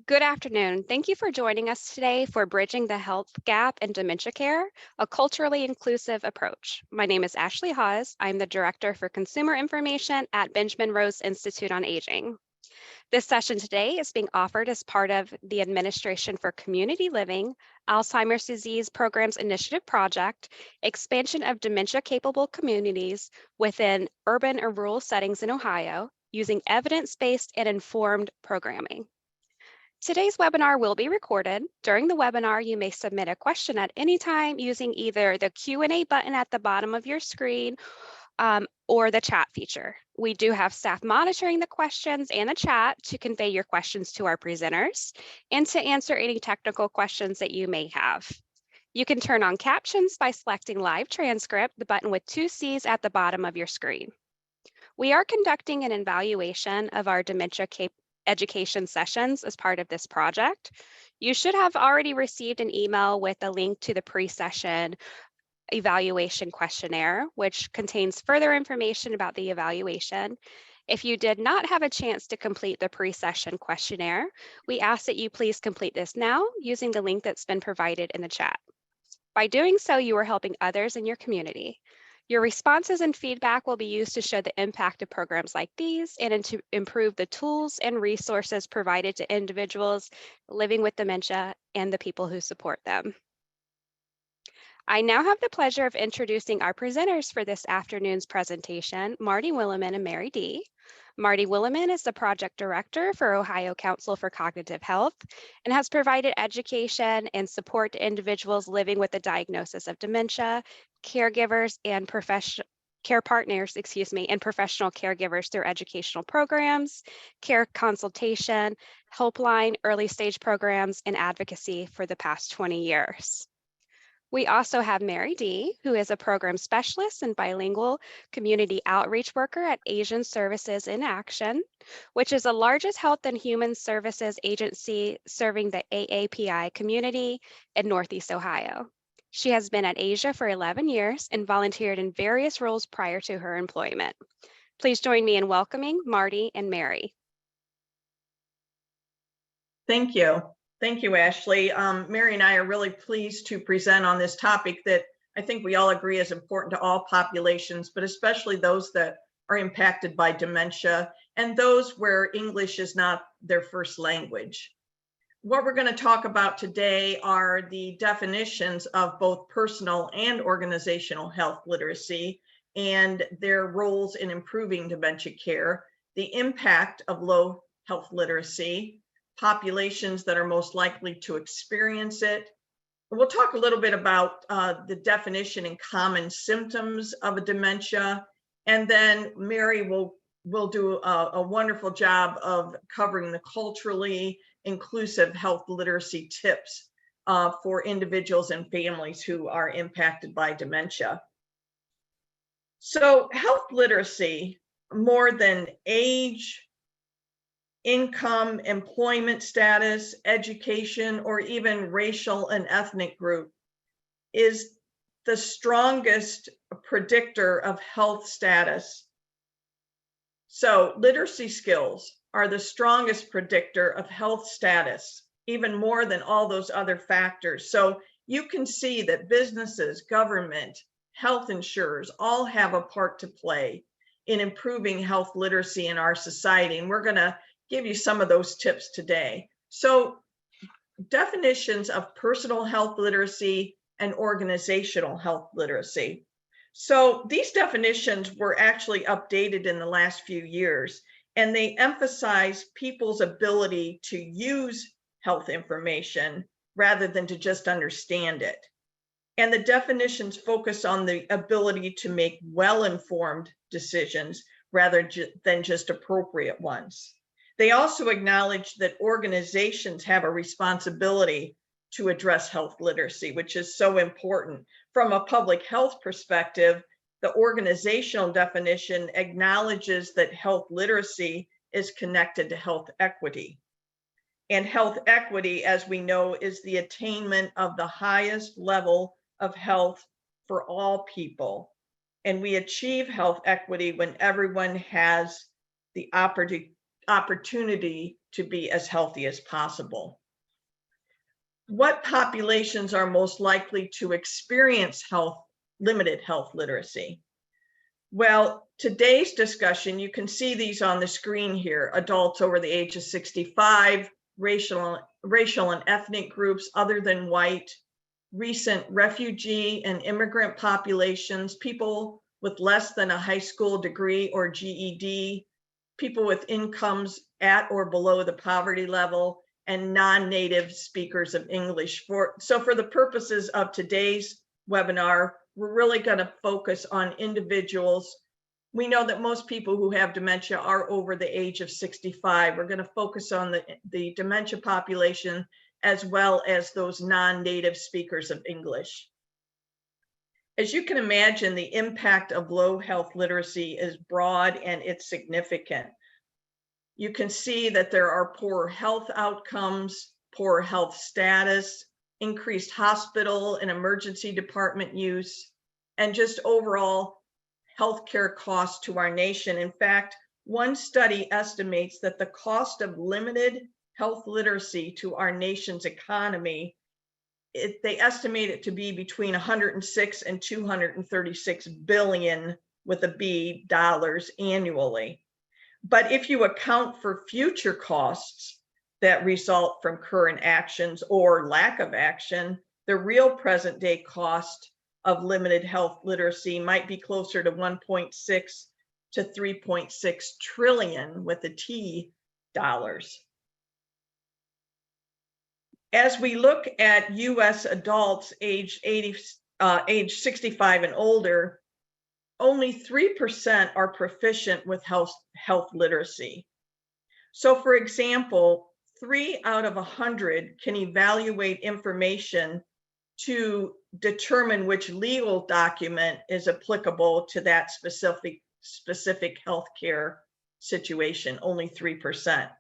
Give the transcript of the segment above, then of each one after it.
Good afternoon. Thank you for joining us today for Bridging the Health Gap in Dementia Care, a culturally inclusive approach. My name is Ashley Hawes. I'm the Director for Consumer Information at Benjamin Rose Institute on Aging. This session today is being offered as part of the Administration for Community Living, Alzheimer's Disease Programs Initiative Project, expansion of dementia-capable communities within urban and rural settings in Ohio, using evidence-based and informed programming. Today's webinar will be recorded. During the webinar, you may submit a question at any time using either the Q&A button at the bottom of your screen or the chat feature. We do have staff monitoring the questions and the chat to convey your questions to our presenters and to answer any technical questions that you may have. You can turn on captions by selecting live transcript, the button with two C's at the bottom of your screen. We are conducting an evaluation of our dementia education sessions as part of this project. You should have already received an email with a link to the pre-session evaluation questionnaire, which contains further information about the evaluation. If you did not have a chance to complete the pre-session questionnaire, we ask that you please complete this now using the link that's been provided in the chat. By doing so, you are helping others in your community. Your responses and feedback will be used to show the impact of programs like these and to improve the tools and resources provided to individuals living with dementia and the people who support them. I now have the pleasure of introducing our presenters for this afternoon's presentation, Marty Williman and Mary Dee. Marty Williman is the project director for Ohio Council for Cognitive Health and has provided education and support to individuals living with a diagnosis of dementia, caregivers, and care partners, and professional caregivers through educational programs, care consultation, helpline, early stage programs, and advocacy for the past 20 years. We also have Mary Dee, who is a program specialist and bilingual community outreach worker at Asian Services in Action, which is the largest health and human services agency serving the AAPI community in Northeast Ohio. She has been at Asia for 11 years and volunteered in various roles prior to her employment. Please join me in welcoming Marty and Mary. Thank you. Thank you, Ashley. Mary and I are really pleased to present on this topic that I think we all agree is important to all populations, but especially those that are impacted by dementia and those where English is not their first language. What we're going to talk about today are the definitions of both personal and organizational health literacy and their roles in improving dementia care, the impact of low health literacy, populations that are most likely to experience it. We'll talk a little bit about the definition and common symptoms of a dementia, and then Mary will do a wonderful job of covering the culturally inclusive health literacy tips for individuals and families who are impacted by dementia. So health literacy, more than age, income, employment status, education, or even racial and ethnic group, is the strongest predictor of health status. So literacy skills are the strongest predictor of health status, even more than all those other factors. So you can see that businesses, government, health insurers all have a part to play in improving health literacy in our society. And we're going to give you some of those tips today. So definitions of personal health literacy and organizational health literacy. So these definitions were actually updated in the last few years, and they emphasize people's ability to use health information rather than to just understand it. And the definitions focus on the ability to make well-informed decisions rather than just appropriate ones. They also acknowledge that organizations have a responsibility to address health literacy, which is so important. From a public health perspective, the organizational definition acknowledges that health literacy is connected to health equity. And health equity, as we know, is the attainment of the highest level of health for all people. And we achieve health equity when everyone has the opportunity opportunity to be as healthy as possible. What populations are most likely to experience limited health literacy? Well, today's discussion, you can see these on the screen here: adults over the age of 65, racial and ethnic groups other than white, recent refugee and immigrant populations, people with less than a high school degree or GED, people with incomes at or below the poverty level, and non-native speakers of English. So for the purposes of today's webinar, we're really going to focus on individuals. We know that most people who have dementia are over the age of 65. We're going to focus on the dementia population as well as those non-native speakers of English. As you can imagine, the impact of low health literacy is broad and it's significant. You can see that there are poor health outcomes, poor health status, increased hospital and emergency department use, and just overall healthcare costs to our nation. In fact, one study estimates that the cost of limited health literacy to our nation's economy, they estimate it to be between 106 and 236 billion with a B dollars annually. But if you account for future costs that result from current actions or lack of action, the real present day cost of limited health literacy might be closer to 1.6 to 3.6 trillion with a T dollars. As we look at US adults age 65 and older, only 3% are proficient with health literacy. So for example, 3 out of 100 can evaluate information to determine which legal document is applicable to that specific healthcare situation, only 3%.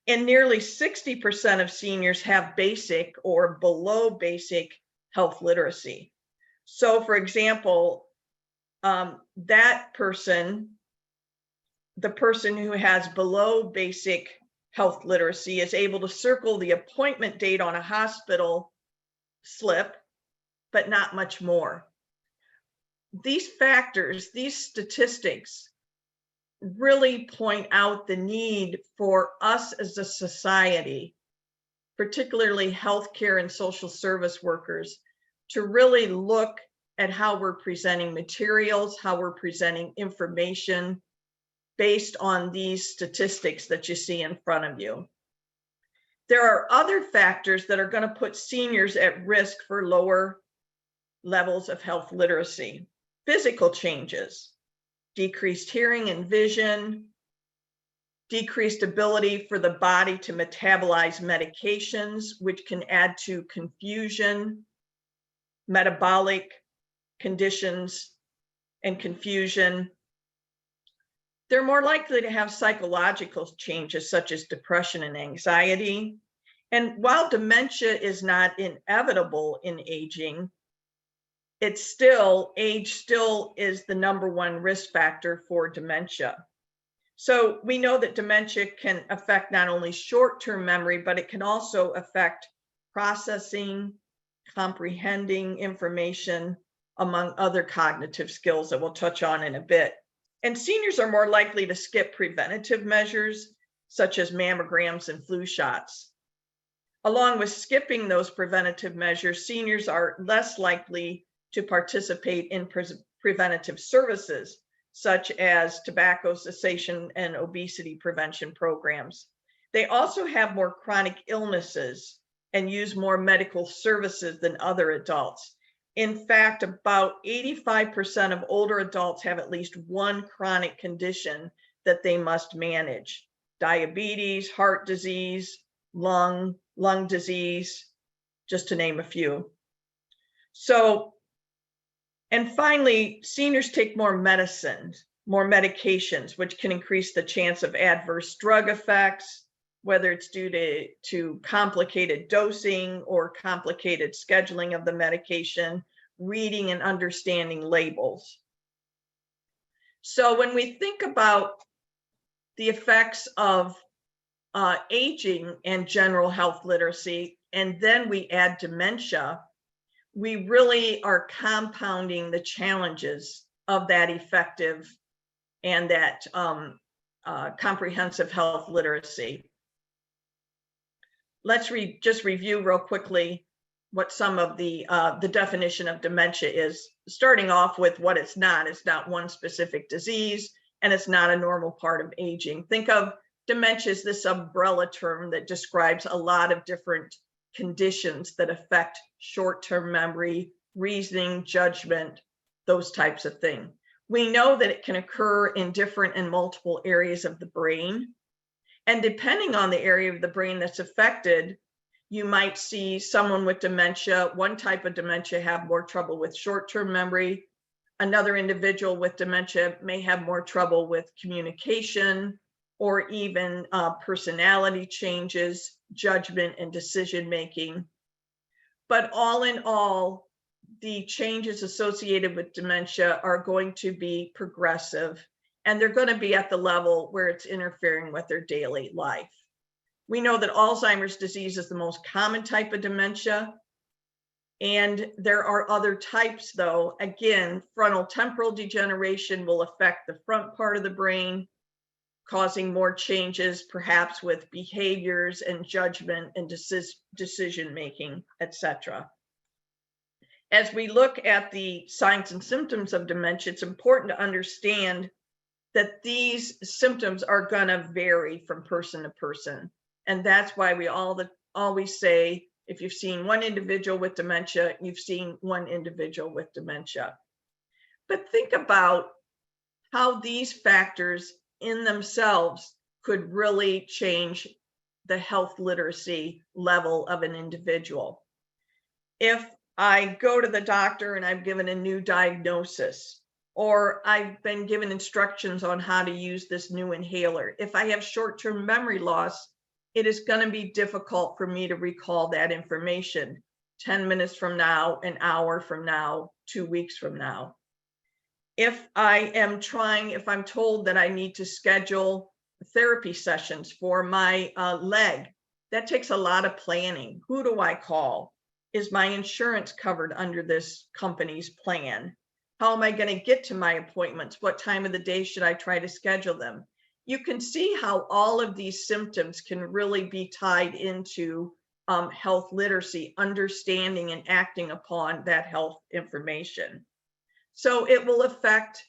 And nearly 60% of seniors have basic or below basic health literacy. So for example, that person, the person who has below basic health literacy, is able to circle the appointment date on a hospital slip, but not much more. These factors, these statistics really point out the need for us as a society, particularly healthcare and social service workers, to really look at how we're presenting materials, how we're presenting information based on these statistics that you see in front of you. There are other factors that are going to put seniors at risk for lower levels of health literacy. Physical changes, decreased hearing and vision, decreased ability for the body to metabolize medications, which can add to confusion, metabolic conditions, and confusion. They're more likely to have psychological changes such as depression and anxiety. And while dementia is not inevitable in aging, age still is the #1 risk factor for dementia. So we know that dementia can affect not only short-term memory, but it can also affect processing, comprehending information, among other cognitive skills that we'll touch on in a bit. And seniors are more likely to skip preventative measures, such as mammograms and flu shots. Along with skipping those preventative measures, seniors are less likely to participate in preventative services, such as tobacco cessation and obesity prevention programs. They also have more chronic illnesses and use more medical services than other adults. In fact, about 85% of older adults have at least one chronic condition that they must manage: diabetes, heart disease, lung disease, just to name a few. So, and finally, seniors take more medicines, more medications, which can increase the chance of adverse drug effects, whether it's due to complicated dosing or complicated scheduling of the medication, reading and understanding labels. So when we think about the effects of aging and general health literacy, and then we add dementia, we really are compounding the challenges of that effective and that comprehensive health literacy. Let's just review real quickly what some of the definition of dementia is, starting off with what it's not. It's not one specific disease, and it's not a normal part of aging. Think of dementia as this umbrella term that describes a lot of different conditions that affect short-term memory, reasoning, judgment, those types of things. We know that it can occur in different and multiple areas of the brain. And depending on the area of the brain that's affected, you might see someone with dementia, one type of dementia, have more trouble with short-term memory. Another individual with dementia may have more trouble with communication, or even personality changes, judgment, and decision-making. But all in all, the changes associated with dementia are going to be progressive, and they're going to be at the level where it's interfering with their daily life. We know that Alzheimer's disease is the most common type of dementia, and there are other types though. Again, frontal temporal degeneration will affect the front part of the brain, causing more changes, perhaps with behaviors and judgment and decision-making, etc. As we look at the signs and symptoms of dementia, it's important to understand that these symptoms are going to vary from person to person. And that's why we always say, if you've seen one individual with dementia, you've seen one individual with dementia. But think about how these factors in themselves could really change the health literacy level of an individual. If I go to the doctor and I'm given a new diagnosis, or I've been given instructions on how to use this new inhaler, if I have short-term memory loss, it is going to be difficult for me to recall that information 10 minutes from now, an hour from now, 2 weeks from now. If I'm told that I need to schedule therapy sessions for my leg, that takes a lot of planning. Who do I call? Is my insurance covered under this company's plan? How am I going to get to my appointments? What time of the day should I try to schedule them? You can see how all of these symptoms can really be tied into health literacy, understanding and acting upon that health information. So it will affect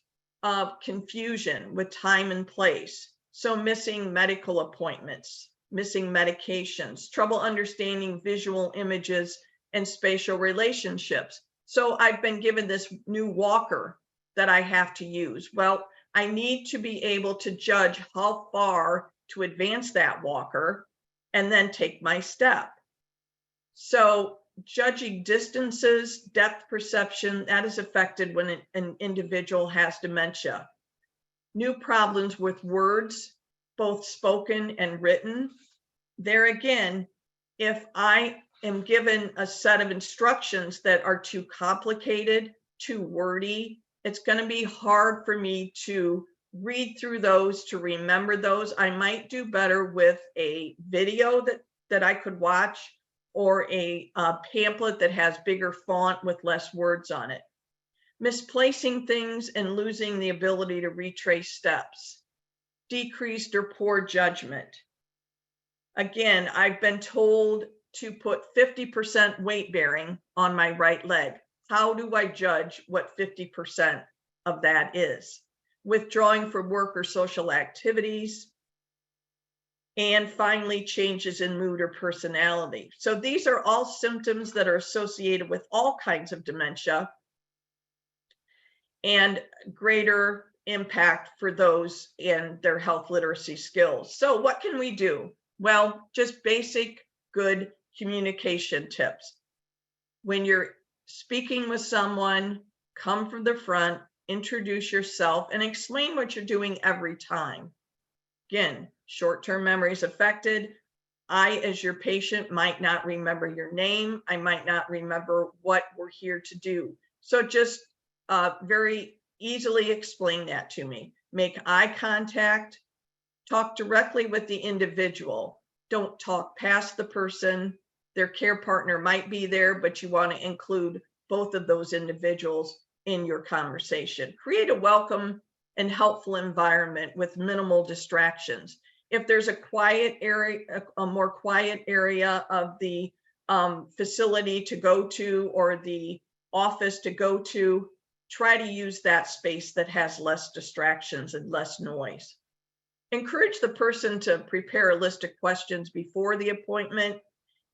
confusion with time and place. So missing medical appointments, missing medications, trouble understanding visual images and spatial relationships. So I've been given this new walker that I have to use. Well, I need to be able to judge how far to advance that walker and then take my step. So judging distances, depth perception, that is affected when an individual has dementia. New problems with words, both spoken and written. There again, if I am given a set of instructions that are too complicated, too wordy, it's going to be hard for me to read through those, to remember those. I might do better with a video that I could watch, or a pamphlet that has bigger font with less words on it. Misplacing things and losing the ability to retrace steps. Decreased or poor judgment. Again, I've been told to put 50% weight bearing on my right leg. How do I judge what 50% of that is? Withdrawing from work or social activities. And finally, changes in mood or personality. So these are all symptoms that are associated with all kinds of dementia, and greater impact for those in their health literacy skills. So what can we do? Well, just basic good communication tips. When you're speaking with someone, come from the front, introduce yourself, and explain what you're doing every time. Again, short-term memory is affected. I, as your patient, might not remember your name. I might not remember what we're here to do. So just very easily explain that to me. Make eye contact Talk directly with the individual. Don't talk past the person. Their care partner might be there, but you want to include both of those individuals in your conversation. Create a welcome and helpful environment with minimal distractions. If there's a quiet area, a more quiet area of the facility to go to or the office to go to, try to use that space that has less distractions and less noise. Encourage the person to prepare a list of questions before the appointment,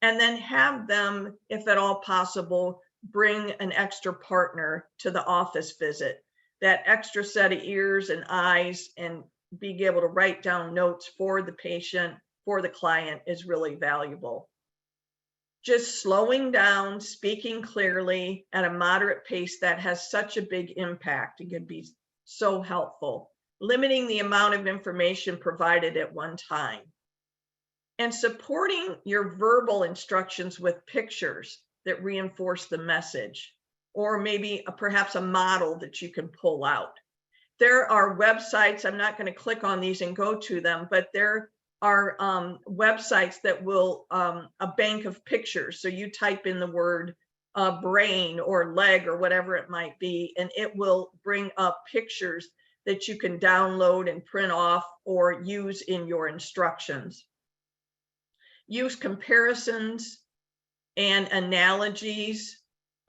and then have them, if at all possible, bring an extra partner to the office visit. That extra set of ears and eyes and being able to write down notes for the patient, for the client, is really valuable. Just slowing down, speaking clearly at a moderate pace, that has such a big impact. It can be so helpful. Limiting the amount of information provided at one time. And supporting your verbal instructions with pictures that reinforce the message, or maybe perhaps a model that you can pull out. There are websites, I'm not going to click on these and go to them, but there are websites that will, a bank of pictures. So you type in the word brain or leg or whatever it might be, and it will bring up pictures that you can download and print off or use in your instructions. Use comparisons and analogies.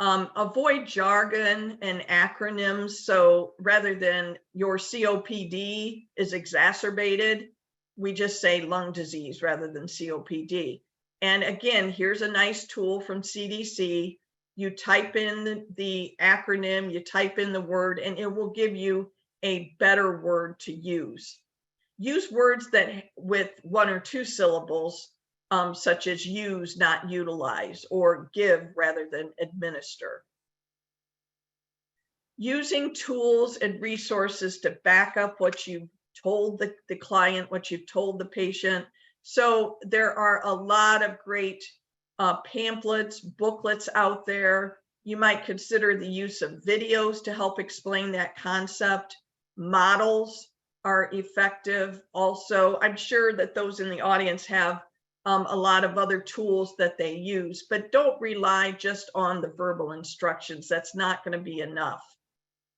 Avoid jargon and acronyms. So rather than your COPD is exacerbated, we just say lung disease rather than COPD. And again, here's a nice tool from CDC. You type in the acronym, you type in the word, and it will give you a better word to use. Use words that with one or two syllables, such as use, not utilize, or give rather than administer. Using tools and resources to back up what you've told the client, what you've told the patient. So there are a lot of great pamphlets, booklets out there. You might consider the use of videos to help explain that concept. Models are effective also. I'm sure that those in the audience have a lot of other tools that they use, but don't rely just on the verbal instructions. That's not going to be enough.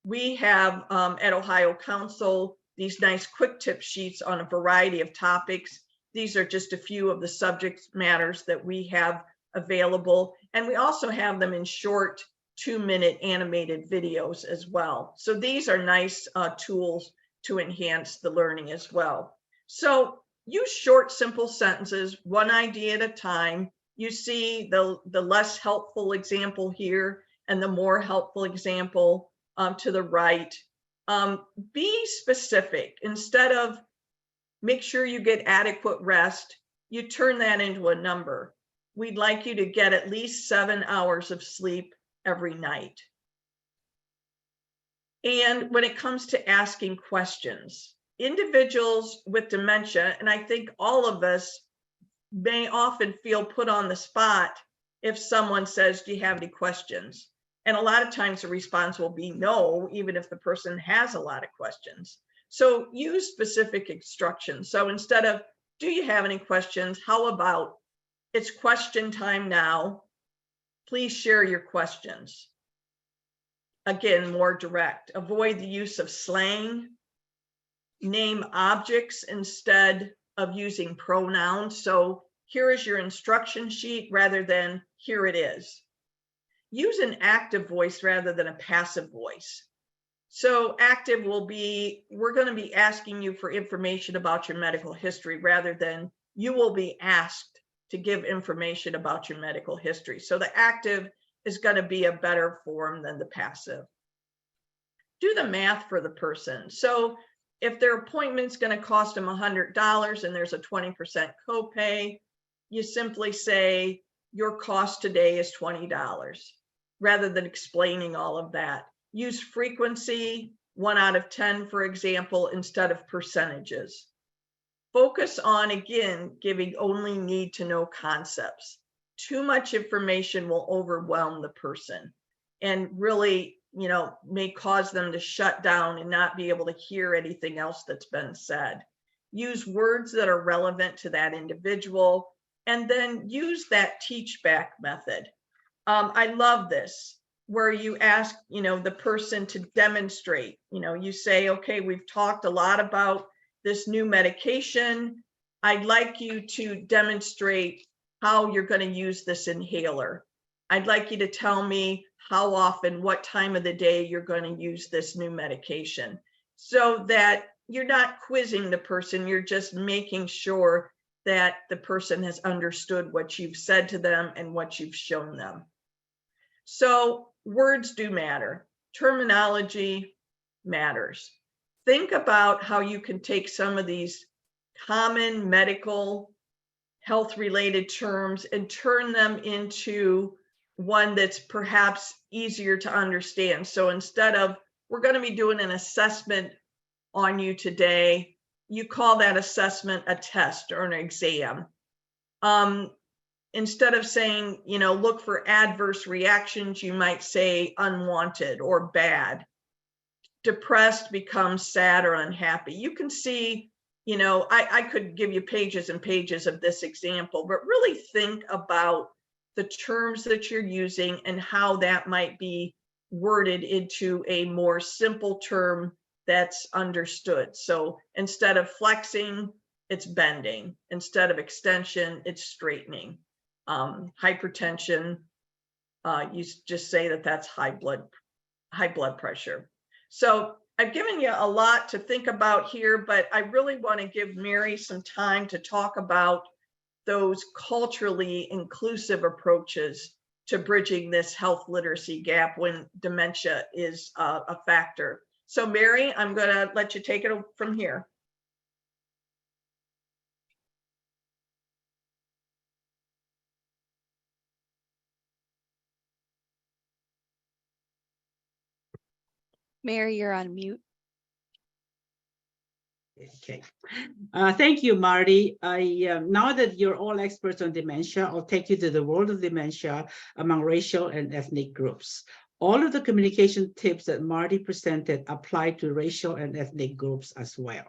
We have at Ohio Council these nice quick tip sheets on a variety of topics. These are just a few of the subject matters that we have available. And we also have them in short 2-minute animated videos as well. So these are nice tools to enhance the learning as well. So use short, simple sentences, one idea at a time. You see the less helpful example here and the more helpful example to the right. Be specific. Instead of make sure you get adequate rest, you turn that into a number. We'd like you to get at least 7 hours of sleep every night. And when it comes to asking questions, individuals with dementia, and I think all of us may often feel put on the spot if someone says, do you have any questions? And a lot of times the response will be no, even if the person has a lot of questions. So use specific instructions. So instead of, do you have any questions? How about, it's question time now. Please share your questions. Again, more direct. Avoid the use of slang. Name objects instead of using pronouns. So here is your instruction sheet rather than here it is. Use an active voice rather than a passive voice. So active will be, we're going to be asking you for information about your medical history rather than you will be asked to give information about your medical history. So the active is going to be a better form than the passive. Do the math for the person. So if their appointment's going to cost them $100 and there's a 20% copay, you simply say your cost today is $20 rather than explaining all of that. Use frequency, 1 out of 10, for example, instead of percentages. Focus on, again, giving only need to know concepts. Too much information will overwhelm the person and really, may cause them to shut down and not be able to hear anything else that's been said. use words that are relevant to that individual, and then use that teach back method. I love this, where you ask, the person to demonstrate. You say, okay, we've talked a lot about this new medication. I'd like you to demonstrate how you're going to use this inhaler. I'd like you to tell me how often, what time of the day you're going to use this new medication, so that you're not quizzing the person, you're just making sure that the person has understood what you've said to them and what you've shown them. So words do matter. Terminology matters. Think about how you can take some of these common medical health-related terms and turn them into one that's perhaps easier to understand. So instead of, we're going to be doing an assessment on you today, you call that assessment a test or an exam. Instead of saying, look for adverse reactions, you might say unwanted or bad. Depressed becomes sad or unhappy. You can see, I could give you pages and pages of this example, but really think about the terms that you're using and how that might be worded into a more simple term that's understood. So instead of flexing, it's bending. Instead of extension, it's straightening. Hypertension, you just say that that's high blood pressure. So I've given you a lot to think about here, but I really want to give Mary some time to talk about those culturally inclusive approaches to bridging this health literacy gap when dementia is a factor. So Mary, I'm going to let you take it from here. Mary, you're on mute. Okay. Thank you, Marty. Now that you're all experts on dementia, I'll take you to the world of dementia among racial and ethnic groups. All of the communication tips that Marty presented apply to racial and ethnic groups as well.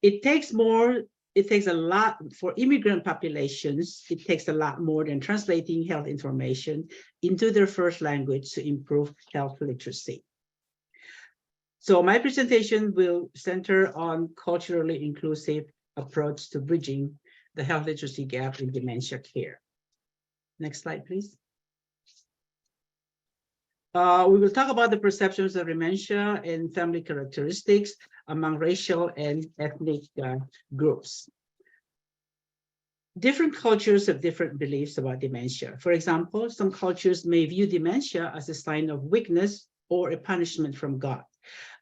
It takes a lot for immigrant populations. It takes a lot more than translating health information into their first language to improve health literacy. So my presentation will center on culturally inclusive approach to bridging the health literacy gap in dementia care. Next slide, please. We will talk about the perceptions of dementia and family characteristics among racial and ethnic groups. Different cultures have different beliefs about dementia. For example, some cultures may view dementia as a sign of weakness or a punishment from God.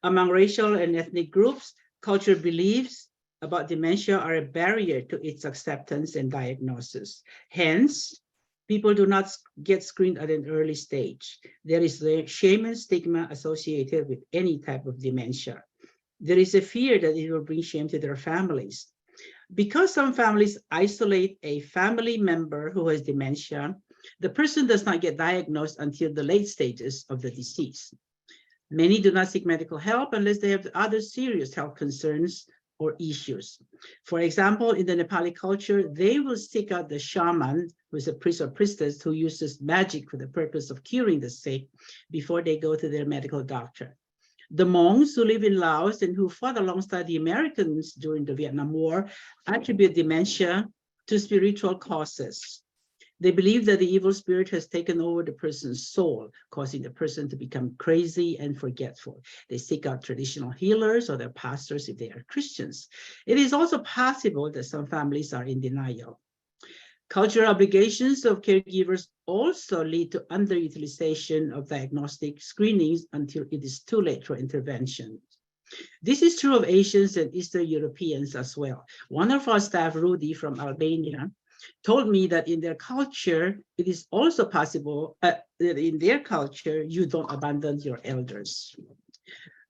Among racial and ethnic groups, cultural beliefs about dementia are a barrier to its acceptance and diagnosis. Hence, people do not get screened at an early stage. There is the shame and stigma associated with any type of dementia. There is a fear that it will bring shame to their families. Because some families isolate a family member who has dementia, the person does not get diagnosed until the late stages of the disease. Many do not seek medical help unless they have other serious health concerns or issues. For example, in the Nepali culture, they will seek out the shaman, who is a priest or priestess, who uses magic for the purpose of curing the sick before they go to their medical doctor. The monks who live in Laos and who fought alongside the Americans during the Vietnam War attribute dementia to spiritual causes. They believe that the evil spirit has taken over the person's soul, causing the person to become crazy and forgetful. They seek out traditional healers or their pastors if they are Christians. It is also possible that some families are in denial. Cultural obligations of caregivers also lead to underutilization of diagnostic screenings until it is too late for intervention. This is true of Asians and Eastern Europeans as well. One of our staff, Rudy from Albania, told me that in their culture, it is also possible that in their culture, you don't abandon your elders.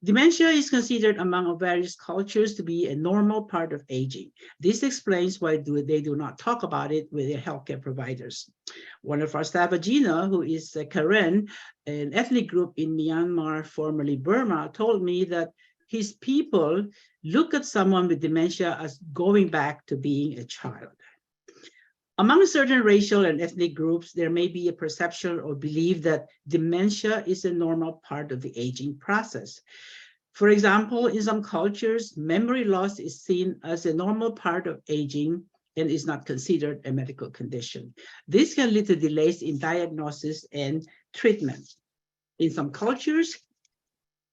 Dementia is considered among various cultures to be a normal part of aging. This explains why they do not talk about it with their healthcare providers. One of our staff, Gina, who is Karen, an ethnic group in Myanmar, formerly Burma, told me that his people look at someone with dementia as going back to being a child. Among certain racial and ethnic groups, there may be a perception or belief that dementia is a normal part of the aging process. For example, in some cultures, memory loss is seen as a normal part of aging and is not considered a medical condition. This can lead to delays in diagnosis and treatment. In some cultures,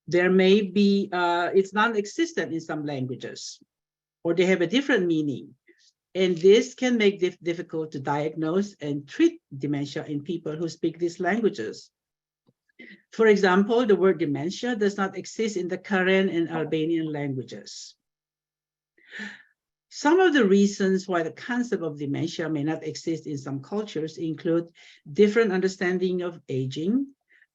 there may be, it's non-existent in some languages, or they have a different meaning. And this can make it difficult to diagnose and treat dementia in people who speak these languages. For example, the word dementia does not exist in the Karen and Albanian languages. Some of the reasons why the concept of dementia may not exist in some cultures include different understanding of aging.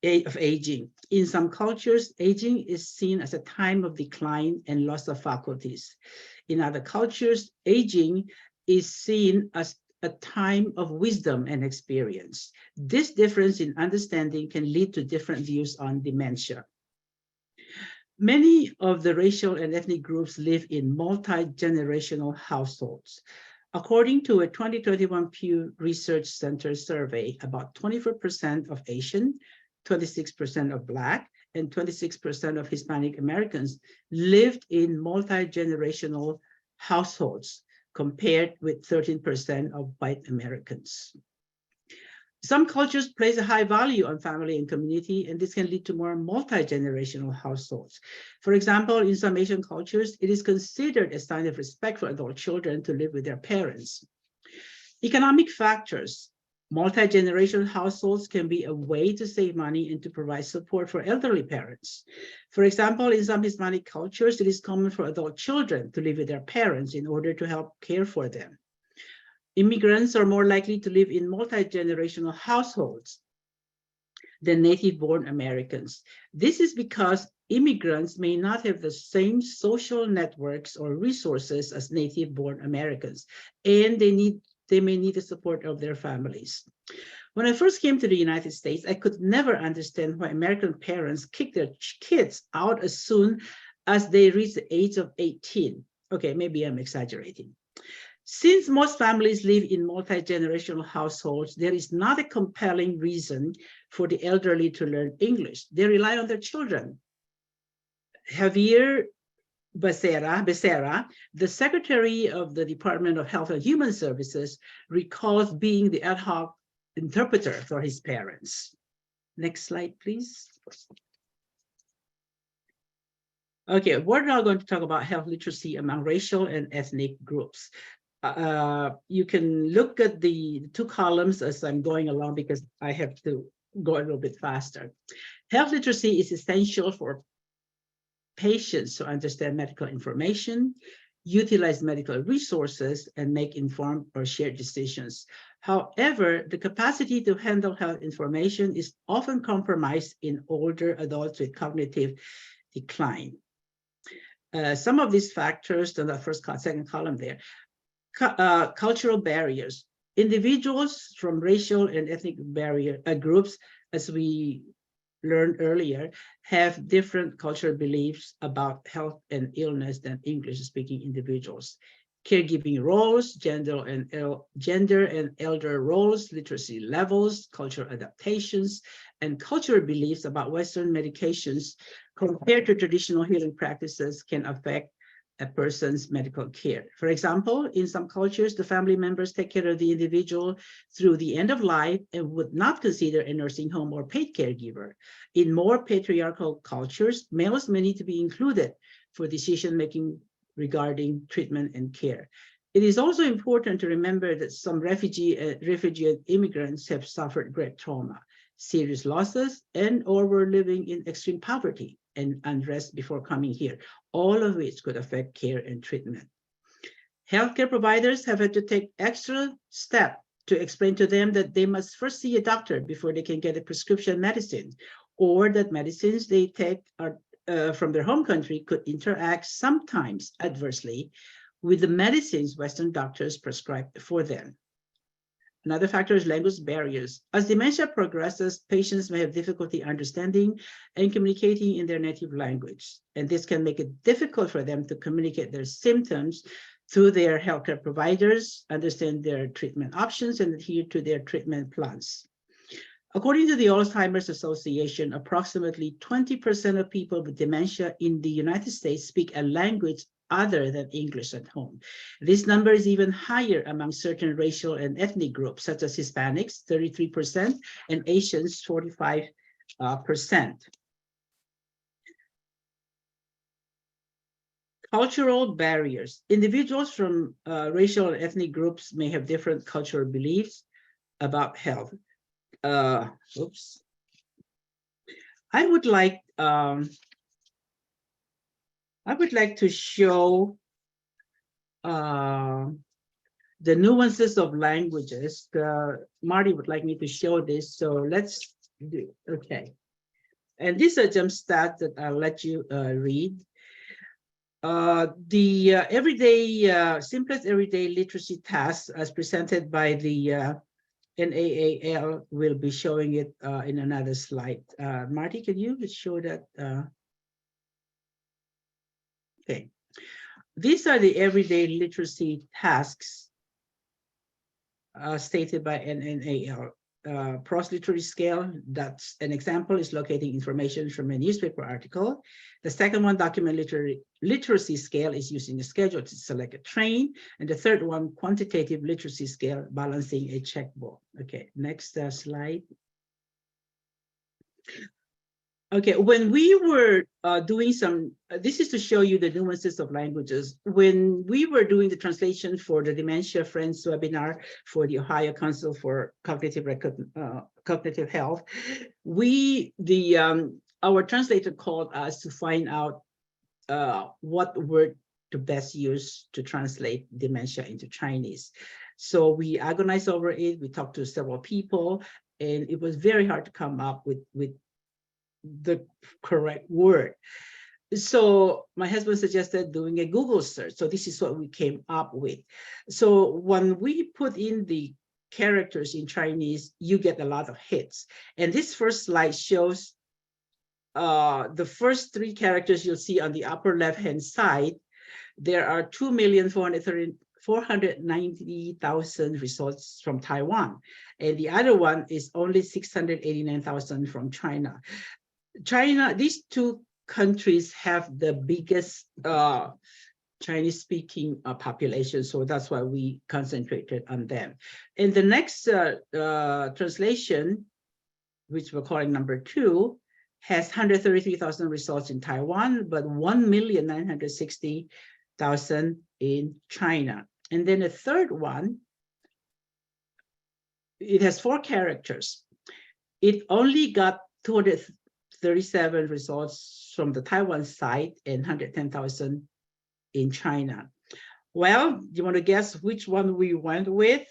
In some cultures, aging is seen as a time of decline and loss of faculties. In other cultures, aging is seen as a time of wisdom and experience. This difference in understanding can lead to different views on dementia. Many of the racial and ethnic groups live in multi-generational households. According to a 2021 Pew Research Center survey, about 24% of Asian, 26% of Black, and 26% of Hispanic Americans lived in multi-generational households, compared with 13% of white Americans. Some cultures place a high value on family and community, and this can lead to more multi-generational households. For example, in some Asian cultures, it is considered a sign of respect for adult children to live with their parents. Economic factors. Multi-generational households can be a way to save money and to provide support for elderly parents. For example, in some Hispanic cultures, it is common for adult children to live with their parents in order to help care for them. Immigrants are more likely to live in multi-generational households than native-born Americans. This is because immigrants may not have the same social networks or resources as native-born Americans, and they may need the support of their families. When I first came to the United States, I could never understand why American parents kick their kids out as soon as they reach the age of 18. Okay, maybe I'm exaggerating. Since most families live in multi-generational households, there is not a compelling reason for the elderly to learn English. They rely on their children. Javier Becerra, the Secretary of the Department of Health and Human Services, recalls being the ad hoc interpreter for his parents. Next slide, please. Okay, we're now going to talk about health literacy among racial and ethnic groups. You can look at the two columns as I'm going along because I have to go a little bit faster. Health literacy is essential for patients to understand medical information, utilize medical resources, and make informed or shared decisions. However, the capacity to handle health information is often compromised in older adults with cognitive decline. Some of these factors, the second column there, cultural barriers. Individuals from racial and ethnic groups, as we learned earlier, have different cultural beliefs about health and illness than English-speaking individuals. Caregiving roles, gender and elder roles, literacy levels, cultural adaptations, and cultural beliefs about Western medications compared to traditional healing practices can affect a person's medical care. For example, in some cultures, the family members take care of the individual through the end of life and would not consider a nursing home or paid caregiver. In more patriarchal cultures, males may need to be included for decision-making regarding treatment and care. It is also important to remember that some refugee and immigrants have suffered great trauma, serious losses, and/or were living in extreme poverty and unrest before coming here, all of which could affect care and treatment. Healthcare providers have had to take extra steps to explain to them that they must first see a doctor before they can get a prescription medicine, or that medicines they take from their home country could interact sometimes adversely with the medicines Western doctors prescribe for them. Another factor is language barriers. As dementia progresses, patients may have difficulty understanding and communicating in their native language. And this can make it difficult for them to communicate their symptoms to their healthcare providers, understand their treatment options, and adhere to their treatment plans. According to the Alzheimer's Association, approximately 20% of people with dementia in the United States speak a language other than English at home. This number is even higher among certain racial and ethnic groups, such as Hispanics, 33%, and Asians, 45%. Cultural barriers. Individuals from racial and ethnic groups may have different cultural beliefs about health. Oops. I would like to show the nuances of languages. Marty would like me to show this, so let's do. Okay, and these are some stats that I'll let you read. The simplest everyday literacy tasks as presented by the NAAL will be showing it in another slide. Marty, can you show that? Okay, these are the everyday literacy tasks stated by NNAL. Prose literacy scale, that's an example, is locating information from a newspaper article. The second one, document literacy scale, is using a schedule to select a train. And the third one, quantitative literacy scale, balancing a checkbook. Okay, next slide. Okay, when we were doing some, this is to show you the nuances of languages. When we were doing the translation for the Dementia Friends webinar for the Ohio Council for Cognitive Health, our translator called us to find out what word to best use to translate dementia into Chinese. So we agonized over it. We talked to several people, and it was very hard to come up with the correct word. So my husband suggested doing a Google search. So this is what we came up with. So when we put in the characters in Chinese, you get a lot of hits. And this first slide shows the first three characters you'll see on the upper left-hand side. There are 2,490,000 results from Taiwan. And the other one is only 689,000 from China. These two countries have the biggest Chinese-speaking population, so that's why we concentrated on them. And the next translation, which we're calling number 2, has 133,000 results in Taiwan, but 1,960,000 in China. And then the third one, it has 4 characters. It only got 237 results from the Taiwan side and 110,000 in China. Well, do you want to guess which one we went with?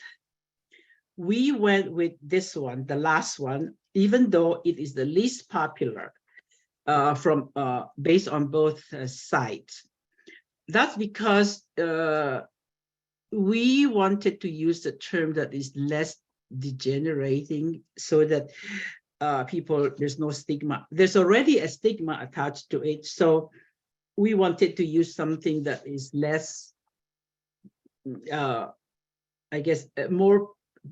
We went with this one, the last one, even though it is the least popular based on both sides. That's because we wanted to use the term that is less degenerating, so that there's no stigma. There's already a stigma attached to it. So we wanted to use something that is less, I guess,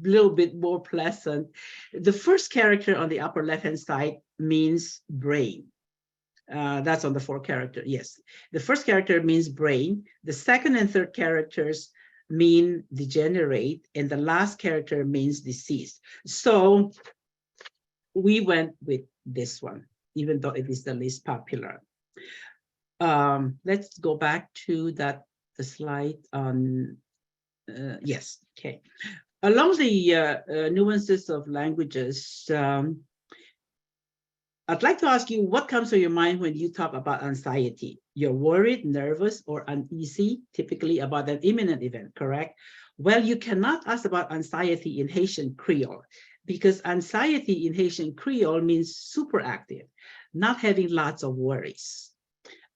little bit more pleasant. The first character on the upper left-hand side means brain. That's on the 4 character, yes. The first character means brain. The second and third characters mean degenerate, and the last character means disease. So we went with this one, even though it is the least popular. Let's go back to the slide on, yes, okay. Along the nuances of languages, I'd like to ask you, what comes to your mind when you talk about anxiety? You're worried, nervous, or uneasy, typically about an imminent event, correct? Well, you cannot ask about anxiety in Haitian Creole, because anxiety in Haitian Creole means super active, not having lots of worries.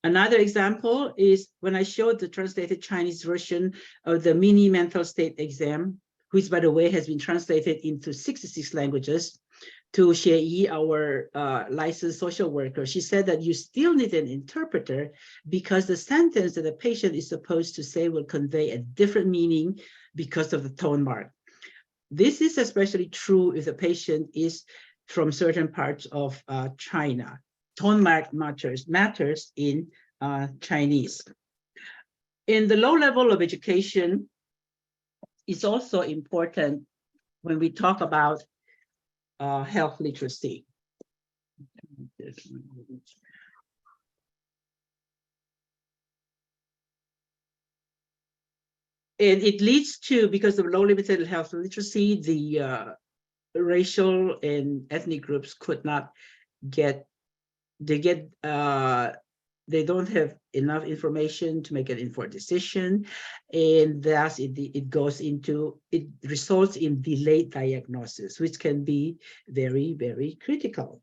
Another example is when I showed the translated Chinese version of the mini mental state exam, which, by the way, has been translated into 66 languages, to Xie Yi, our licensed social worker. She said that you still need an interpreter because the sentence that the patient is supposed to say will convey a different meaning because of the tone mark. This is especially true if the patient is from certain parts of China. Tone mark matters in Chinese. In the low level of education, it's also important when we talk about health literacy. And it leads to, because of low limited health literacy, the racial and ethnic groups could not get, they don't have enough information to make an informed decision, and thus it results in delayed diagnosis, which can be very, very critical.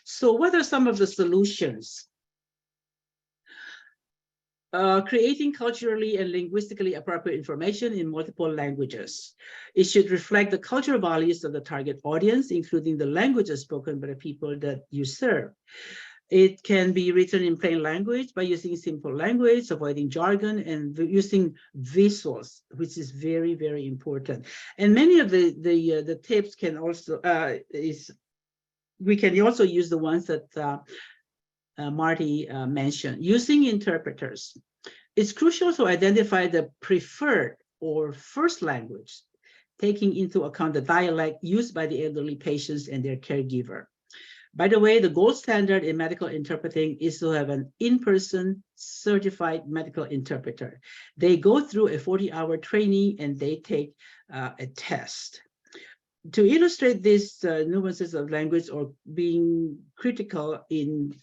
So what are some of the solutions? Creating culturally and linguistically appropriate information in multiple languages. It should reflect the cultural values of the target audience, including the languages spoken by the people that you serve. It can be written in plain language by using simple language, avoiding jargon, and using visuals, which is very, very important. And many of the tips can also we can also use the ones that Marty mentioned. Using interpreters. It's crucial to identify the preferred or first language, taking into account the dialect used by the elderly patients and their caregiver. By the way, the gold standard in medical interpreting is to have an in-person certified medical interpreter. They go through a 40-hour training and they take a test. To illustrate these nuances of language or being critical in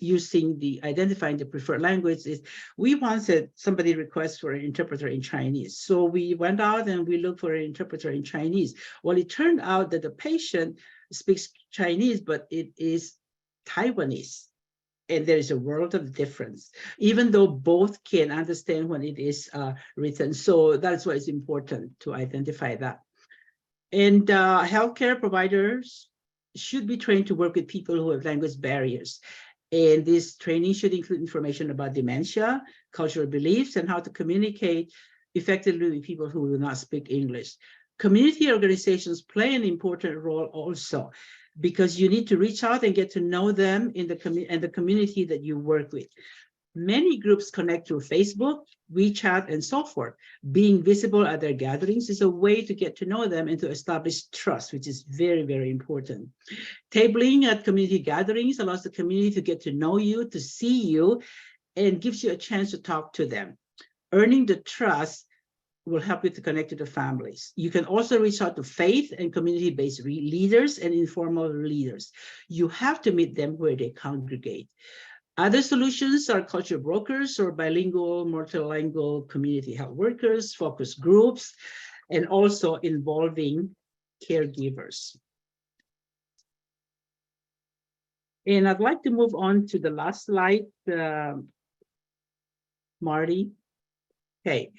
identifying the preferred language is, we once had somebody request for an interpreter in Chinese. So we went out and we looked for an interpreter in Chinese. Well, it turned out that the patient speaks Chinese, but it is Taiwanese. And there is a world of difference, even though both can understand when it is written. So that's why it's important to identify that. And healthcare providers should be trained to work with people who have language barriers. And this training should include information about dementia, cultural beliefs, and how to communicate effectively with people who do not speak English. Community organizations play an important role also, because you need to reach out and get to know them in the community that you work with. Many groups connect through Facebook, WeChat, and so forth. Being visible at their gatherings is a way to get to know them and to establish trust, which is very, very important. Tabling at community gatherings allows the community to get to know you, to see you, and gives you a chance to talk to them. Earning the trust will help you to connect to the families. You can also reach out to faith and community-based leaders and informal leaders. You have to meet them where they congregate. Other solutions are culture brokers or bilingual, multilingual community health workers, focus groups, and also involving caregivers. And I'd like to move on to the last slide, Marty. Okay.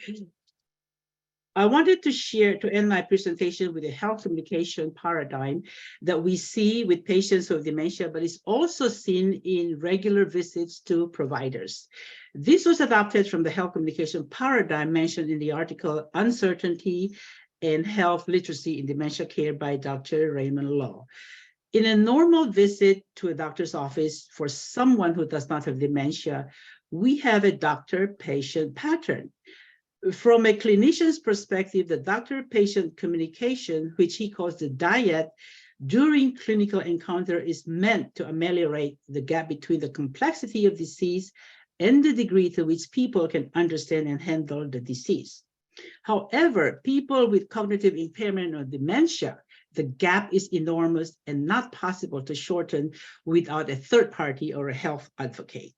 I wanted to end my presentation with a health communication paradigm that we see with patients with dementia, but is also seen in regular visits to providers. This was adopted from the health communication paradigm mentioned in the article Uncertainty and Health Literacy in Dementia Care by Dr. Raymond Law. In a normal visit to a doctor's office for someone who does not have dementia, we have a doctor-patient pattern. From a clinician's perspective, the doctor-patient communication, which he calls the dyad, during clinical encounter is meant to ameliorate the gap between the complexity of disease and the degree to which people can understand and handle the disease. However, people with cognitive impairment or dementia, the gap is enormous and not possible to shorten without a third party or a health advocate.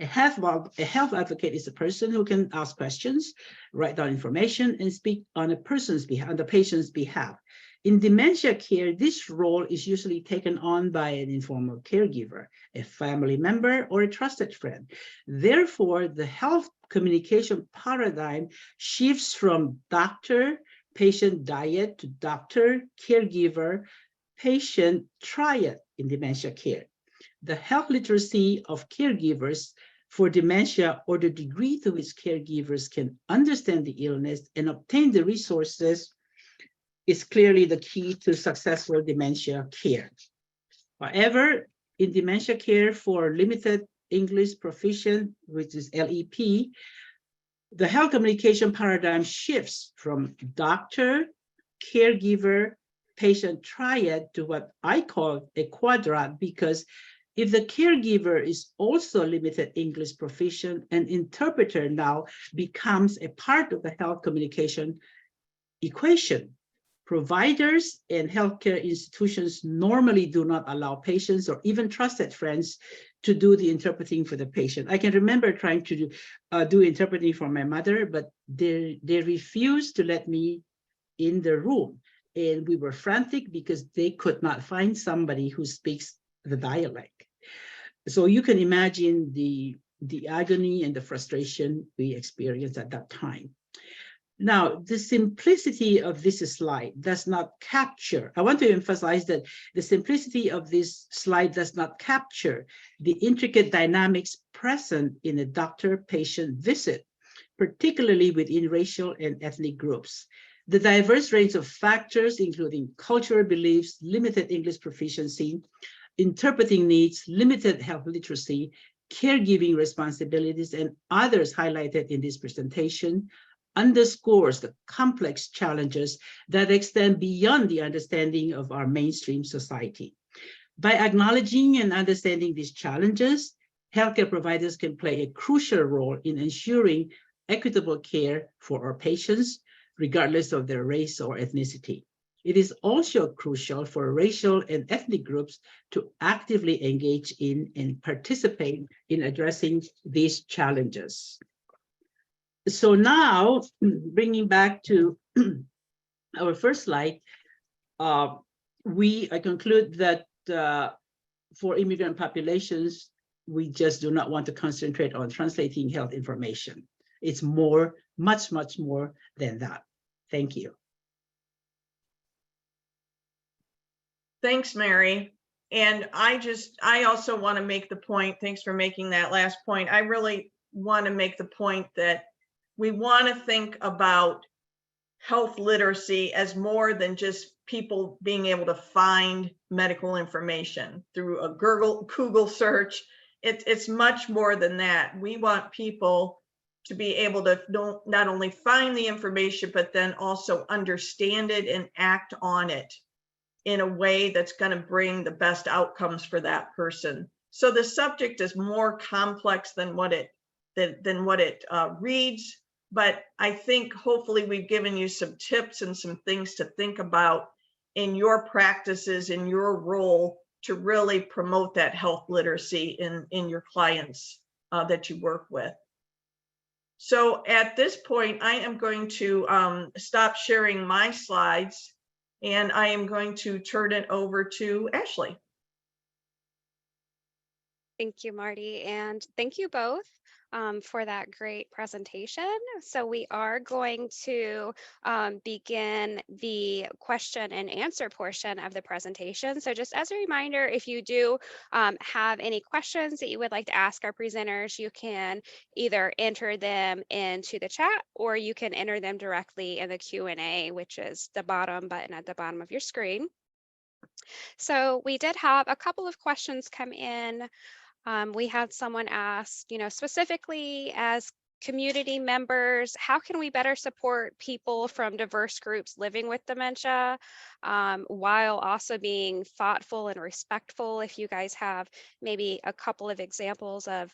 A health advocate is a person who can ask questions, write down information, and speak on the patient's behalf. In dementia care, this role is usually taken on by an informal caregiver, a family member, or a trusted friend. Therefore, the health communication paradigm shifts from doctor patient dyad to doctor, caregiver, patient triad in dementia care. The health literacy of caregivers for dementia, or the degree to which caregivers can understand the illness and obtain the resources, is clearly the key to successful dementia care. However, in dementia care for limited English proficient, which is LEP, the health communication paradigm shifts from doctor, caregiver, patient triad to what I call a quadrant, because if the caregiver is also limited English proficient, an interpreter now becomes a part of the health communication equation. Providers and healthcare institutions normally do not allow patients or even trusted friends to do the interpreting for the patient. I can remember trying to do interpreting for my mother, but they refused to let me in the room. And we were frantic because they could not find somebody who speaks the dialect. So you can imagine the agony and the frustration we experienced at that time. Now, the simplicity of this slide does not capture, I want to emphasize that the simplicity of this slide does not capture the intricate dynamics present in a doctor-patient visit, particularly within racial and ethnic groups. The diverse range of factors, including cultural beliefs, limited English proficiency, interpreting needs, limited health literacy, caregiving responsibilities, and others highlighted in this presentation, underscores the complex challenges that extend beyond the understanding of our mainstream society. By acknowledging and understanding these challenges, healthcare providers can play a crucial role in ensuring equitable care for our patients, regardless of their race or ethnicity. It is also crucial for racial and ethnic groups to actively engage in and participate in addressing these challenges. So now, bringing back to our first slide, I conclude that for immigrant populations, we just do not want to concentrate on translating health information. It's more, much more than that. Thank you. Thanks, Mary. And I also want to make the point, thanks for making that last point. I really want to make the point that we want to think about health literacy as more than just people being able to find medical information through a Google search. It's much more than that. We want people to be able to not only find the information, but then also understand it and act on it in a way that's going to bring the best outcomes for that person. So the subject is more complex than what it reads. But I think hopefully we've given you some tips and some things to think about in your practices, in your role, to really promote that health literacy in your clients that you work with. So at this point, I am going to stop sharing my slides, and I am going to turn it over to Ashley. Thank you, Marty, and thank you both for that great presentation. So we are going to begin the question and answer portion of the presentation. So just as a reminder, if you do have any questions that you would like to ask our presenters, you can either enter them into the chat or you can enter them directly in the Q&A, which is the bottom button at the bottom of your screen. So we did have a couple of questions come in. We had someone ask, specifically as community members, how can we better support people from diverse groups living with dementia while also being thoughtful and respectful? If you guys have maybe a couple of examples of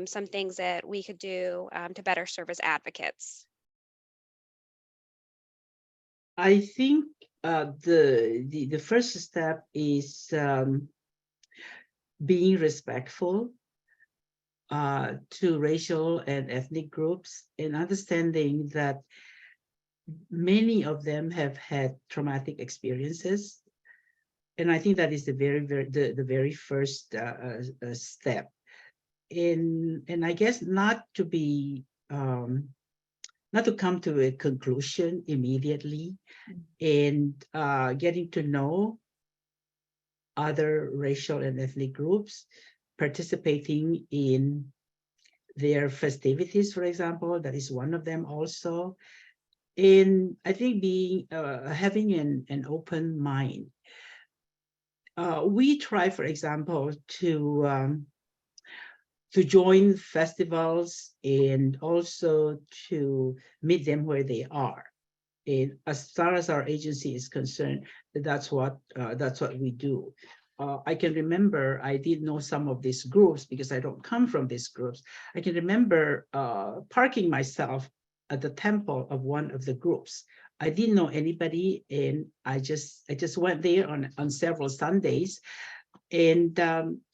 some things that we could do to better serve as advocates. I think the first step is being respectful to racial and ethnic groups, and understanding that many of them have had traumatic experiences. And I think that is the very first step. And I guess not to not to come to a conclusion immediately, and getting to know other racial and ethnic groups, participating in their festivities, for example. That is one of them also. And I think being having an open mind. We try, for example, to join festivals and also to meet them where they are. And as far as our agency is concerned, that's what we do. I can remember I did know some of these groups because I don't come from these groups. I can remember parking myself at the temple of one of the groups. I didn't know anybody, and I just went there on several Sundays, and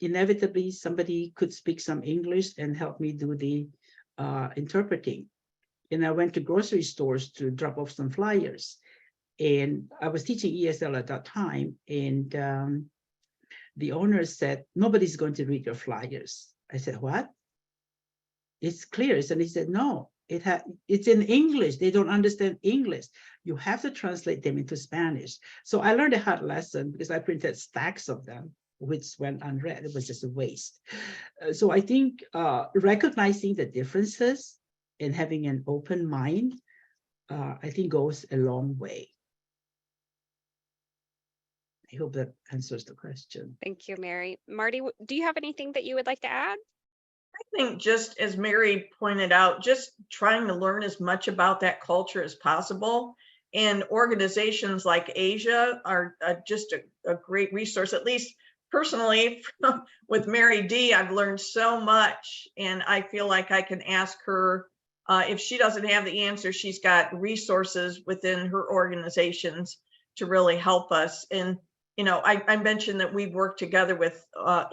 inevitably somebody could speak some English and help me do the interpreting. And I went to grocery stores to drop off some flyers. And I was teaching ESL at that time, and the owner said, "Nobody's going to read your flyers." I said, "What? It's clear." And he said, "No, it's in English. They don't understand English. You have to translate them into Spanish." So I learned a hard lesson because I printed stacks of them, which went unread. It was just a waste. So I think recognizing the differences and having an open mind, I think goes a long way. I hope that answers the question. Thank you, Mary. Marty, do you have anything that you would like to add? I think just as Mary pointed out, just trying to learn as much about that culture as possible. And organizations like Asia are just a great resource. At least personally, with Mary D, I've learned so much, and I feel like I can ask her if she doesn't have the answer. She's got resources within her organizations to really help us. And you know, I mentioned that we've worked together with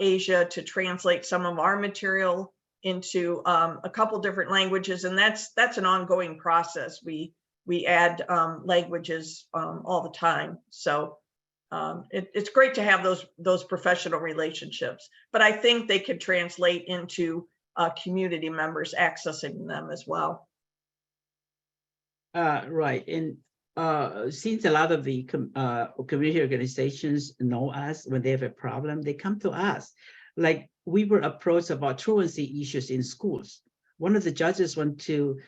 Asia to translate some of our material into a couple different languages, and that's an ongoing process. We add languages all the time, so it's great to have those professional relationships. But I think they could translate into community members accessing them as well. Right, and since a lot of the community organizations know us, when they have a problem, they come to us. Like we were approached about truancy issues in schools. One of the judges want to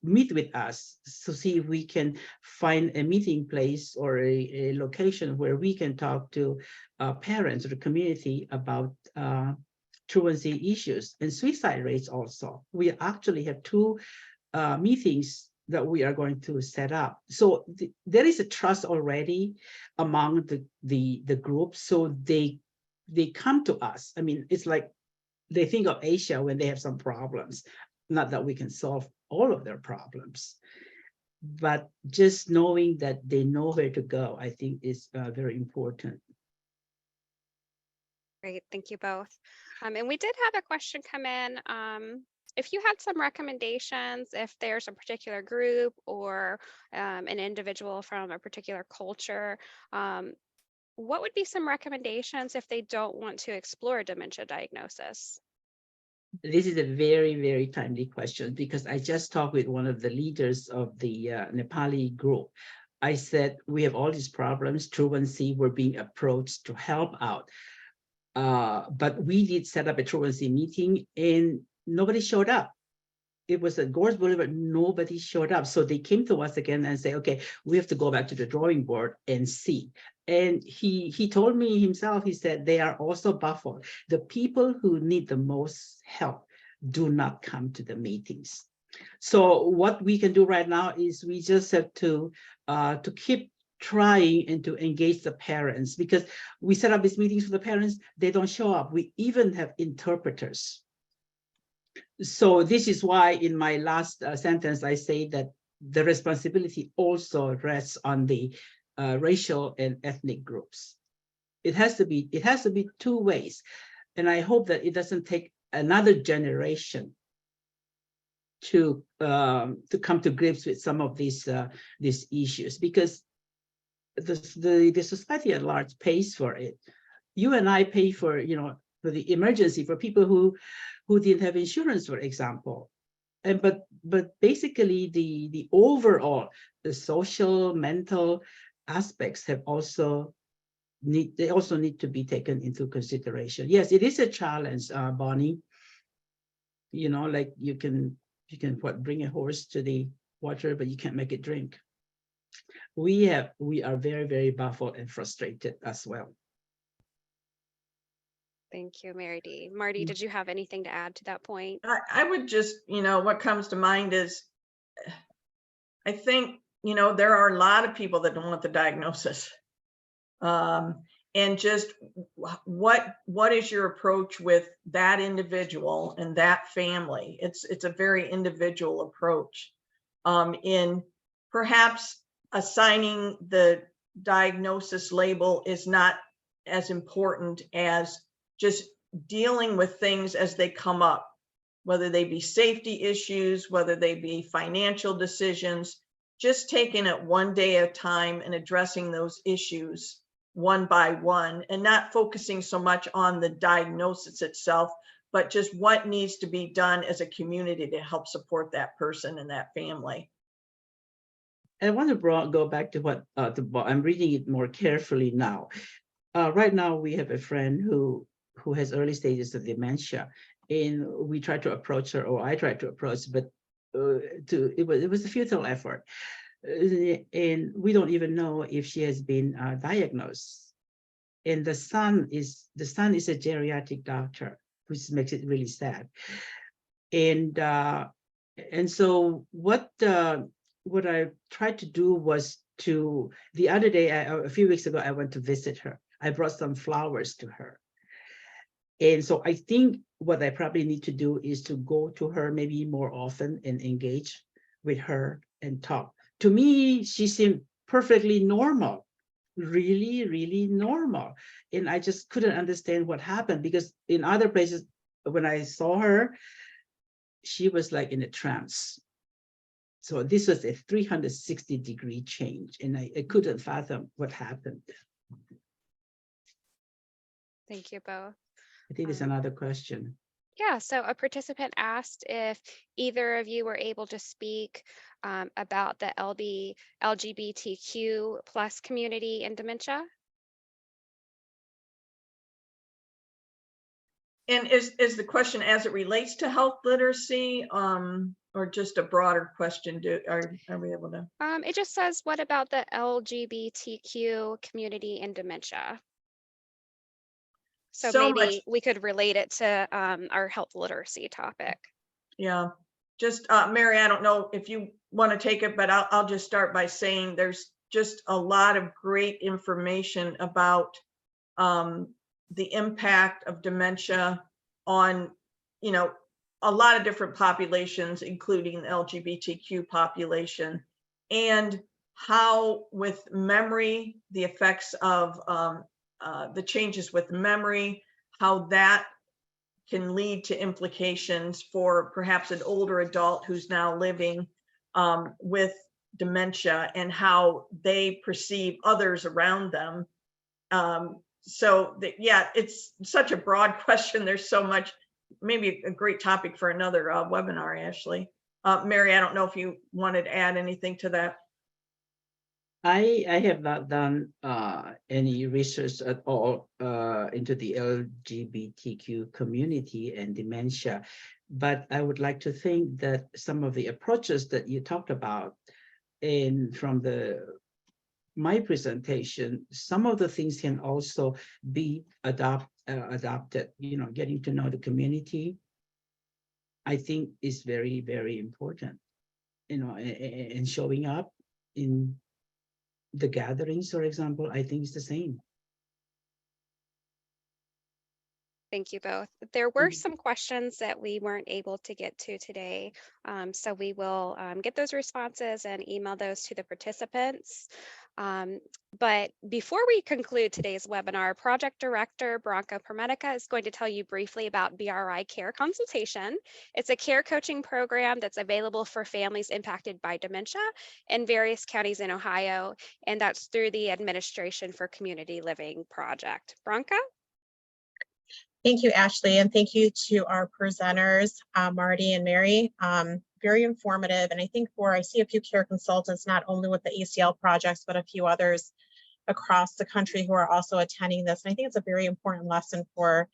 meet with us to see if we can find a meeting place or a location where we can talk to parents or the community about truancy issues and suicide rates also. We actually have 2 meetings that we are going to set up. So there is a trust already among the group, so they come to us. I mean, it's like they think of Asia when they have some problems. Not that we can solve all of their problems, but just knowing that they know where to go, I think is very important. Great, thank you both. And we did have a question come in. If you had some recommendations, if there's a particular group or an individual from a particular culture, what would be some recommendations if they don't want to explore dementia diagnosis? This is a very, very timely question because I just talked with one of the leaders of the Nepali group. I said, we have all these problems, truancy, we're being approached to help out. But we did set up a truancy meeting and nobody showed up. It was at Gorse Boulevard, nobody showed up. So they came to us again and say, okay, we have to go back to the drawing board and see. And he told me himself, he said, they are also baffled. The people who need the most help do not come to the meetings. So what we can do right now is we just have to keep trying and to engage the parents, because we set up these meetings for the parents, they don't show up. We even have interpreters. So this is why in my last sentence, I say that the responsibility also rests on the racial and ethnic groups. It has to be 2 ways. And I hope that it doesn't take another generation to come to grips with some of these issues, because the society at large pays for it. You and I pay for, for the emergency for people who didn't have insurance, for example. And but basically the overall, the social, mental aspects have also need to be taken into consideration. Yes, it is a challenge, Bonnie. You know, like you can bring a horse to the water, but you can't make it drink. We are very, very baffled and frustrated as well. Thank you, Mary D. Marty, did you have anything to add to that point? I would just, what comes to mind is, I think, there are a lot of people that don't want the diagnosis. And just what is your approach with that individual and that family? It's a very individual approach. In perhaps assigning the diagnosis label is not as important as just dealing with things as they come up, whether they be safety issues, whether they be financial decisions, just taking it one day at a time and addressing those issues one by one, and not focusing so much on the diagnosis itself, but just what needs to be done as a community to help support that person and that family. I want to go back to what I'm reading it more carefully now. Right now, we have a friend who has early stages of dementia, and we tried to approach her, or I tried to approach, but it was a futile effort, and we don't even know if she has been diagnosed. And the son is a geriatric doctor, which makes it really sad. And so what I tried to do was the other day, a few weeks ago, I went to visit her. I brought some flowers to her. And so I think what I probably need to do is to go to her maybe more often and engage with her and talk. To me, she seemed perfectly normal, really, really normal. And I just couldn't understand what happened, because in other places, when I saw her, she was like in a trance. So this was a 360-degree change, and I couldn't fathom what happened. Thank you both. I think there's another question. Yeah, so a participant asked if either of you were able to speak about the LGBTQ plus community in dementia. And is the question as it relates to health literacy, or just a broader question? Are we able to? It just says, what about the LGBTQ community in dementia? So maybe we could relate it to our health literacy topic. Yeah, just Mary, I don't know if you want to take it, but I'll just start by saying there's just a lot of great information about the impact of dementia on, a lot of different populations, including the LGBTQ population, and how with memory, the effects of the changes with memory, how that can lead to implications for perhaps an older adult who's now living with dementia, and how they perceive others around them. So yeah, it's such a broad question. There's so much, maybe a great topic for another webinar, Ashley. Mary, I don't know if you wanted to add anything to that. I have not done any research at all into the LGBTQ community and dementia, but I would like to think that some of the approaches that you talked about, and from my presentation, some of the things can also be adopted. Getting to know the community, I think, is very, very important. And showing up in the gatherings, for example, I think it's the same. Thank you both. There were some questions that we weren't able to get to today, so we will get those responses and email those to the participants. But before we conclude today's webinar, Project Director Branca Permetica is going to tell you briefly about BRI Care Consultation. It's a care coaching program that's available for families impacted by dementia in various counties in Ohio, and that's through the Administration for Community Living project. Branca? Thank you, Ashley, and thank you to our presenters, Marty and Mary. very informative. And I think I see a few care consultants, not only with the ACL projects, but a few others across the country who are also attending this. And I think it's a very important lesson for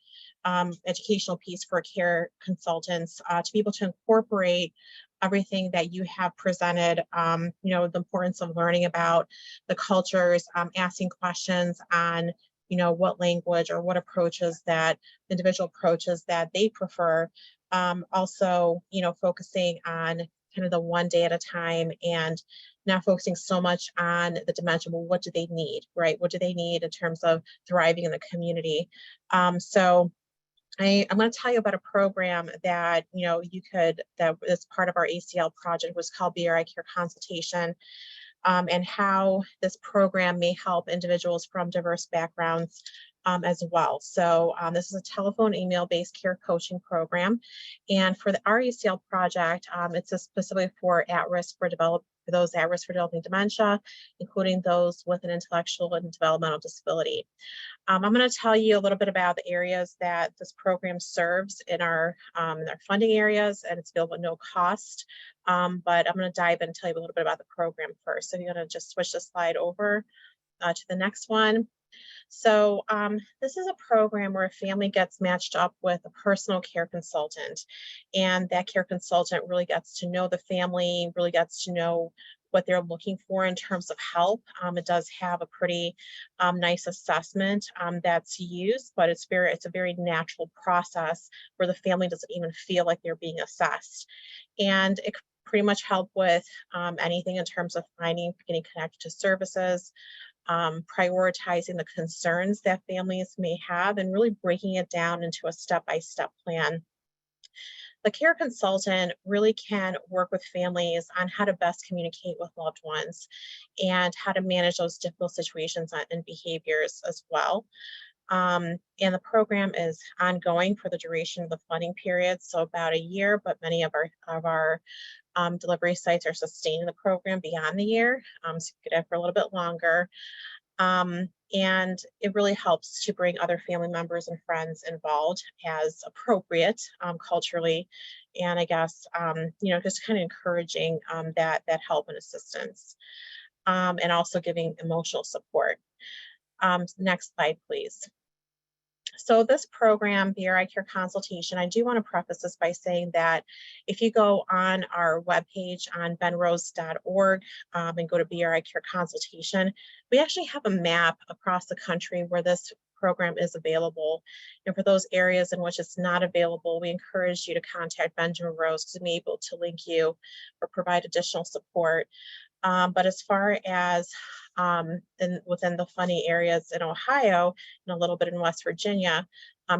educational piece for care consultants to be able to incorporate everything that you have presented, the importance of learning about the cultures, asking questions on, what language or what approaches that individual approaches that they prefer. Also, focusing on kind of the one day at a time and not focusing so much on the dementia, but what do they need, right? What do they need in terms of thriving in the community? So I'm going to tell you about a program that, that is part of our ACL project, was called BRI Care Consultation, and how this program may help individuals from diverse backgrounds as well. So this is a telephone, email-based care coaching program. And for the RECL project, it's specifically for those at risk for developing dementia, including those with an intellectual and developmental disability. I'm going to tell you a little bit about the areas that this program serves in our funding areas, and it's available at no cost. But I'm going to dive in and tell you a little bit about the program first. So you're going to just switch the slide over to the next one. So this is a program where a family gets matched up with a personal care consultant, and that care consultant really gets to know the family, really gets to know what they're looking for in terms of help. It does have a pretty nice assessment that's used, but it's a very natural process where the family doesn't even feel like they're being assessed. And it pretty much help with anything in terms of getting connected to services, prioritizing the concerns that families may have, and really breaking it down into a step-by-step plan. The care consultant really can work with families on how to best communicate with loved ones and how to manage those difficult situations and behaviors as well. And the program is ongoing for the duration of the funding period, so about a year, but many of our delivery sites are sustaining the program beyond the year, so you could have for a little bit longer. And it really helps to bring other family members and friends involved as appropriate culturally, and I guess just kind of encouraging that help and assistance, and also giving emotional support. Next slide, please. So this program, BRI Care Consultation, I do want to preface this by saying that if you go on our webpage on benrose.org and go to BRI Care Consultation, we actually have a map across the country where this program is available. And for those areas in which it's not available, we encourage you to contact Benjamin Rose to be able to link you or provide additional support. But as far as within the funny areas in Ohio and a little bit in West Virginia,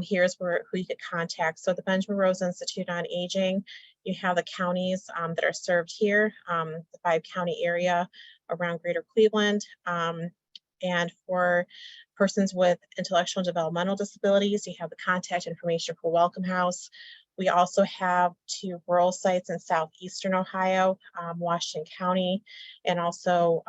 here's who you could contact. So the Benjamin Rose Institute on Aging, you have the counties that are served here, the 5-county area around Greater Cleveland. And for persons with intellectual and developmental disabilities, you have the contact information for Welcome House. We also have 2 rural sites in southeastern Ohio, Washington County, and also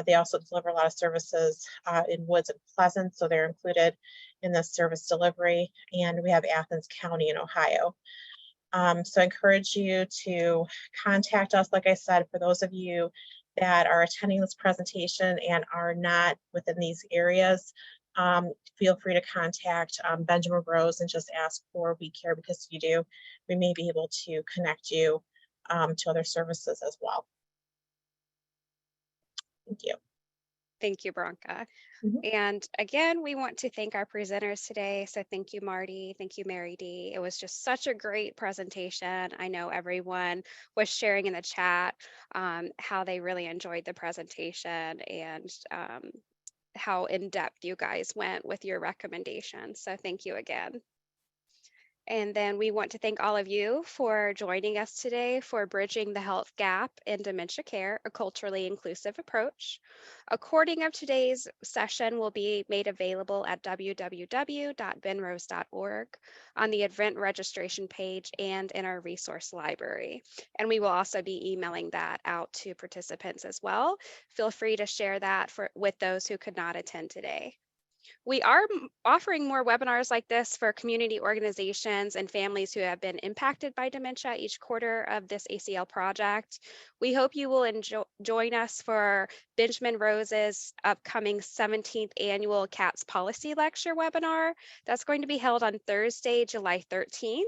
they also deliver a lot of services in Woods and Pleasant, so they're included in the service delivery. And we have Athens County in Ohio. So I encourage you to contact us. Like I said, for those of you that are attending this presentation and are not within these areas, feel free to contact Benjamin Rose and just ask for We Care, because if you do, we may be able to connect you to other services as well. Thank you. Thank you, Bronca. Mhm. And again, we want to thank our presenters today. So thank you, Marty. Thank you, Mary D. It was just such a great presentation. I know everyone was sharing in the chat how they really enjoyed the presentation and how in-depth you guys went with your recommendations. So thank you again. And then we want to thank all of you for joining us today for Bridging the Health Gap in Dementia Care, a culturally inclusive approach. A recording of today's session will be made available at www.benrose.org on the event registration page and in our resource library. And we will also be emailing that out to participants as well. Feel free to share that with those who could not attend today. We are offering more webinars like this for community organizations and families who have been impacted by dementia each quarter of this ACL project. We hope you will join us for Benjamin Rose's upcoming 17th annual CATS Policy Lecture webinar. That's going to be held on Thursday, July 13th.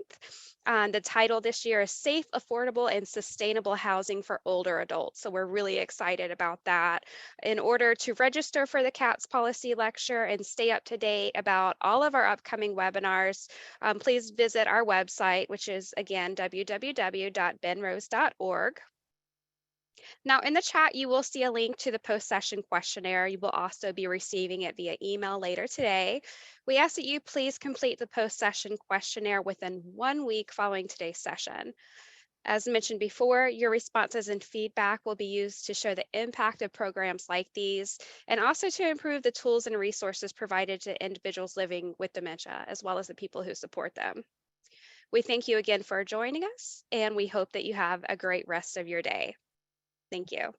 The title this year is Safe, Affordable, and Sustainable Housing for Older Adults. So we're really excited about that. In order to register for the CATS Policy Lecture and stay up to date about all of our upcoming webinars, please visit our website, which is again www.benrose.org. Now in the chat, you will see a link to the post-session questionnaire. You will also be receiving it via email later today. We ask that you please complete the post-session questionnaire within 1 week following today's session. As mentioned before, your responses and feedback will be used to show the impact of programs like these and also to improve the tools and resources provided to individuals living with dementia, as well as the people who support them. We thank you again for joining us, and we hope that you have a great rest of your day. Thank you.